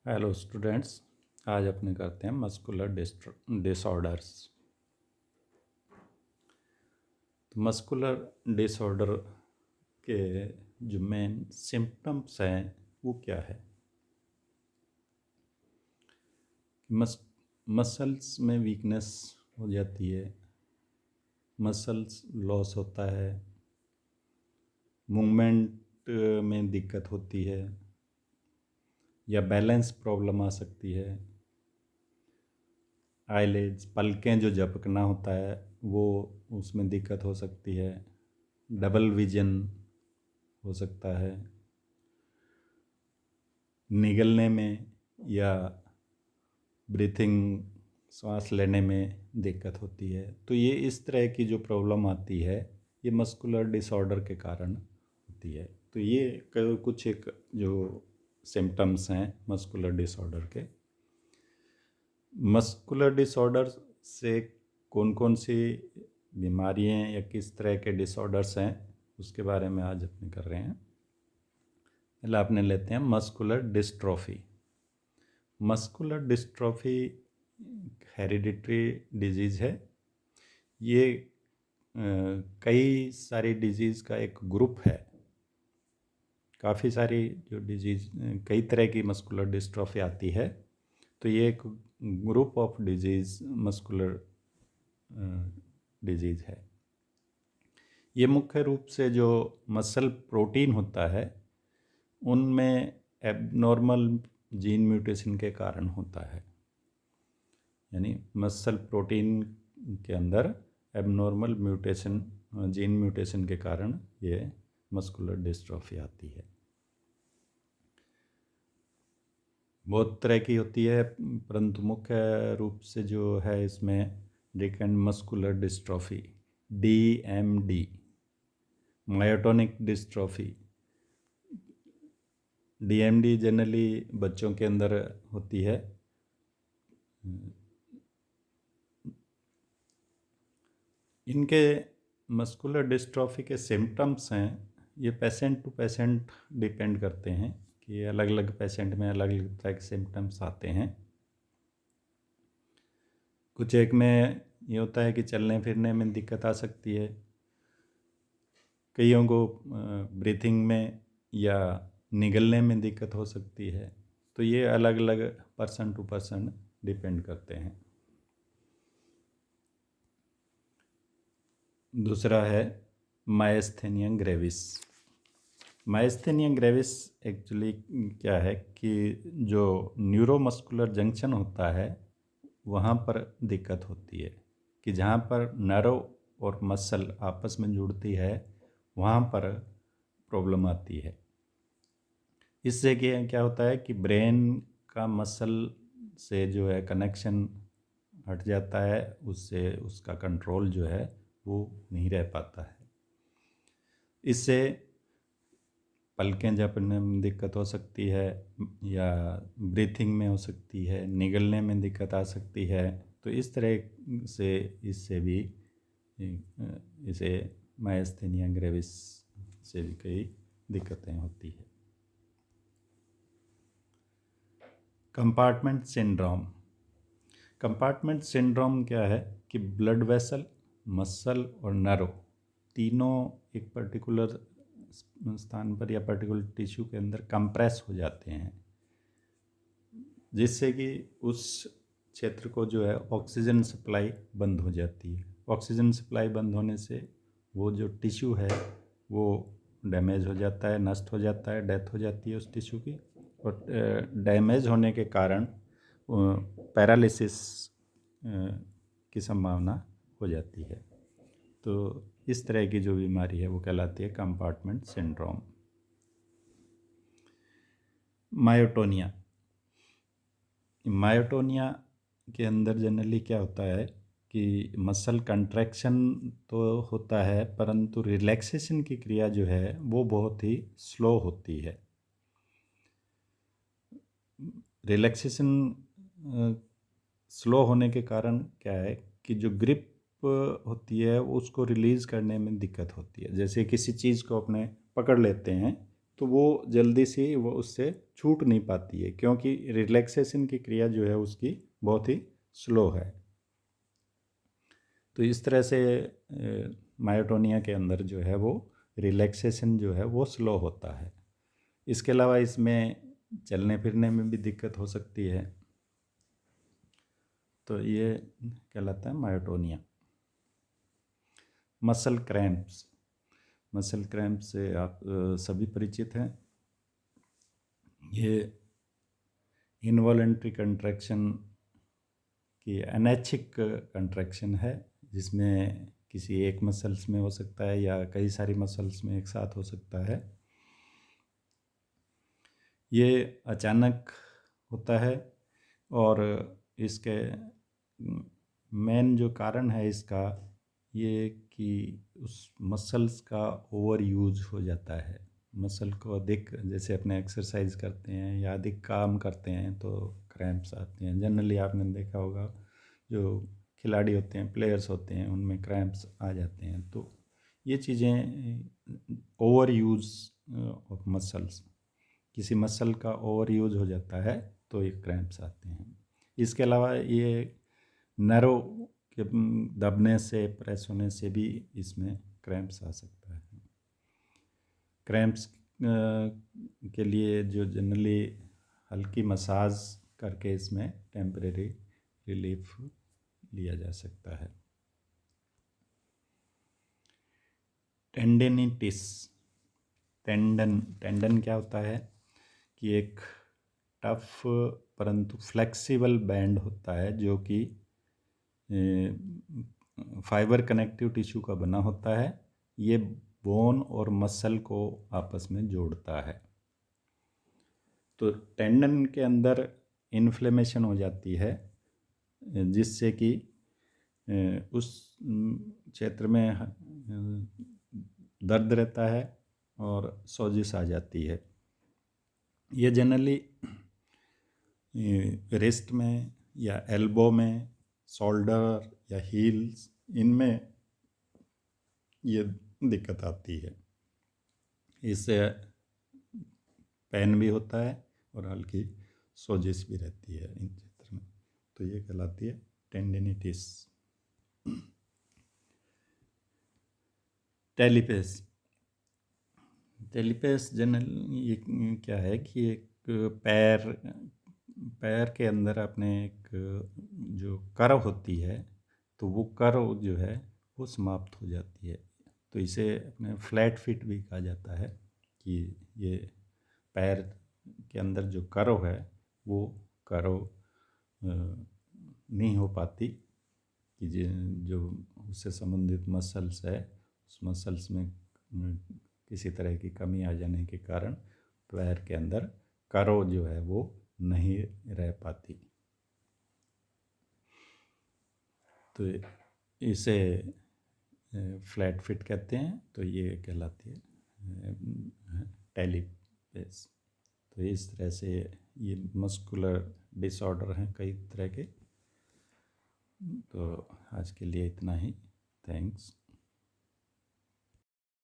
Hello students, आज अपने करते हैं मस्कुलर डिसऑर्डर्स। तो मस्कुलर डिसऑर्डर के जो मेन सिम्टम्स हैं वो क्या है? मसल्स में वीकनेस हो जाती है, मसल्स लॉस होता है, मूवमेंट में दिक्कत होती है या बैलेंस प्रॉब्लम आ सकती है। आईलिड्स, पलकें जो झपकना होता है वो उसमें दिक्कत हो सकती है। डबल विजन हो सकता है, निगलने में या ब्रीथिंग, सांस लेने में दिक्कत होती है। तो ये इस तरह की जो प्रॉब्लम आती है ये मस्कुलर डिसऑर्डर के कारण होती है। तो ये कुछ एक जो सिम्टम्स हैं मस्कुलर डिसऑर्डर के। मस्कुलर डिसऑर्डर से कौन कौन सी बीमारियां या किस तरह के डिसऑर्डर्स हैं उसके बारे में आज अपने कर रहे हैं। पहले आपने लेते हैं muscular dystrophy. Muscular dystrophy hereditary disease है। ये कई सारी डिजीज़ का एक ग्रुप है। काफ़ी सारी जो डिजीज़, कई तरह की मस्कुलर डिस्ट्रॉफी आती है। तो ये एक group of disease muscular disease है। ये मुख्य रूप से जो मसल प्रोटीन होता है उनमें एबनॉर्मल जीन म्यूटेशन के कारण होता है। यानी मसल प्रोटीन के अंदर एबनॉर्मल म्यूटेशन, जीन म्यूटेशन के कारण ये मस्कुलर डिस्ट्रॉफी आती है। बहुत तरह की होती है, परंतु मुख्य रूप से जो है इसमें deacon muscular dystrophy, DMD, myotonic dystrophy. DMD generally बच्चों के अंदर होती है। इनके मस्कुलर डिस्ट्रॉफी के सिम्टम्स हैं, ये पेशेंट टू पेशेंट डिपेंड करते हैं कि अलग अलग पेशेंट में अलग अलग तरह के सिम्टम्स आते हैं। कुछ एक में ये होता है कि चलने फिरने में दिक्कत आ सकती है, कईयों को ब्रीथिंग में या निगलने में दिक्कत हो सकती है। तो ये अलग अलग पर्सन टू पर्सन डिपेंड करते हैं। दूसरा है myasthenia gravis. Myasthenia gravis actually क्या है कि जो न्यूरोमस्कुलर जंक्शन होता है वहाँ पर दिक्कत होती है, कि जहाँ पर नर्व और मसल आपस में जुड़ती है वहाँ पर प्रॉब्लम आती है। इससे क्या होता है कि ब्रेन का मसल से जो है कनेक्शन हट जाता है, उससे उसका कंट्रोल जो है वो नहीं रह पाता है। इससे पलकें झपकने में दिक्कत हो सकती है या ब्रीथिंग में हो सकती है, निगलने में दिक्कत आ सकती है। तो इस तरह से इससे भी इसे मायस्थेनिया ग्रेविस से भी कई दिक्कतें होती है। Compartment syndrome. कंपार्टमेंट सिंड्रोम क्या है कि ब्लड वेसल, मसल और नर्व तीनों एक पर्टिकुलर स्थान पर या पर्टिकुलर टिश्यू के अंदर कंप्रेस हो जाते हैं, जिससे कि उस क्षेत्र को जो है ऑक्सीजन सप्लाई बंद हो जाती है। ऑक्सीजन सप्लाई बंद होने से वो जो टिश्यू है वो डैमेज हो जाता है, नष्ट हो जाता है, डेथ हो जाती है उस टिश्यू की। और डैमेज होने के कारण पैरालिसिस की संभावना हो जाती है। तो इस तरह की जो बीमारी है वो कहलाती है कंपार्टमेंट सिंड्रोम। मायोटोनिया। मायोटोनिया के अंदर जनरली क्या होता है कि मसल कंट्रैक्शन तो होता है परंतु रिलैक्सेशन की क्रिया जो है वो बहुत ही स्लो होती है। रिलैक्सेशन स्लो होने के कारण क्या है कि जो ग्रिप होती है उसको रिलीज़ करने में दिक्कत होती है। जैसे किसी चीज़ को अपने पकड़ लेते हैं तो वो जल्दी से वो उससे छूट नहीं पाती है, क्योंकि रिलैक्सेशन की क्रिया जो है उसकी बहुत ही स्लो है। तो इस तरह से मायोटोनिया के अंदर जो है वो रिलैक्सेशन जो है वो स्लो होता है। इसके अलावा इसमें चलने फिरने में भी दिक्कत हो सकती है। तो ये कहलाता है myotonia. Muscle cramps, muscle cramp से आप सभी परिचित हैं। ये इनवॉलेंट्री कंट्रैक्शन की अनैच्छिक कंट्रैक्शन है, जिसमें किसी एक मसल्स में हो सकता है या कई सारी मसल्स में एक साथ हो सकता है। ये अचानक होता है और इसके मेन जो कारण है इसका ये कि उस मसल्स का ओवर यूज हो जाता है। मसल को अधिक, जैसे अपने एक्सरसाइज करते हैं या अधिक काम करते हैं तो क्रैम्प्स आते हैं। जनरली आपने देखा होगा जो खिलाड़ी होते हैं, प्लेयर्स होते हैं, उनमें क्रैम्प्स आ जाते हैं। तो ये चीज़ें ओवर यूज़ ऑफ मसल्स, किसी मसल का ओवर यूज हो जाता है तो ये क्रैम्प्स आते हैं। इसके अलावा ये नर्व के दबने से, प्रेस होने से भी इसमें क्रैम्प्स आ सकता है। क्रैम्प्स के लिए जो जनरली हल्की मसाज करके इसमें टेम्परेरी रिलीफ लिया जा सकता है। टेंडेनिटिस, टेंडन क्या होता है कि एक टफ परंतु फ्लेक्सिबल बैंड होता है जो कि फाइबर कनेक्टिव टिश्यू का बना होता है। ये बोन और मसल को आपस में जोड़ता है। तो टेंडन के अंदर इन्फ्लेमेशन हो जाती है, जिससे कि उस क्षेत्र में दर्द रहता है और सोजिश आ जाती है। ये जनरली रिस्ट में या एल्बो में, शोल्डर या हील्स, इनमें ये दिक्कत आती है। इससे पेन भी होता है और हल्की सोजिश भी रहती है इन क्षेत्र में। तो ये कहलाती है टेंडिनिटिस। टेलिपेस, टेलिपेस जनरल ये क्या है कि एक पैर के अंदर अपने एक जो कर्व होती है, तो वो कर्व जो है वो समाप्त हो जाती है। तो इसे अपने फ्लैट फिट भी कहा जाता है कि ये पैर के अंदर जो कर्व है वो कर्व नहीं हो पाती, कि जो उससे संबंधित मसल्स है उस मसल्स में किसी तरह की कमी आ जाने के कारण पैर के अंदर कर्व जो है वो नहीं रह पाती। तो इसे फ्लैट फिट कहते हैं। तो ये कहलाती है टेलिपेस। तो इस तरह से ये मस्कुलर डिसऑर्डर हैं कई तरह के। तो आज के लिए इतना ही। थैंक्स।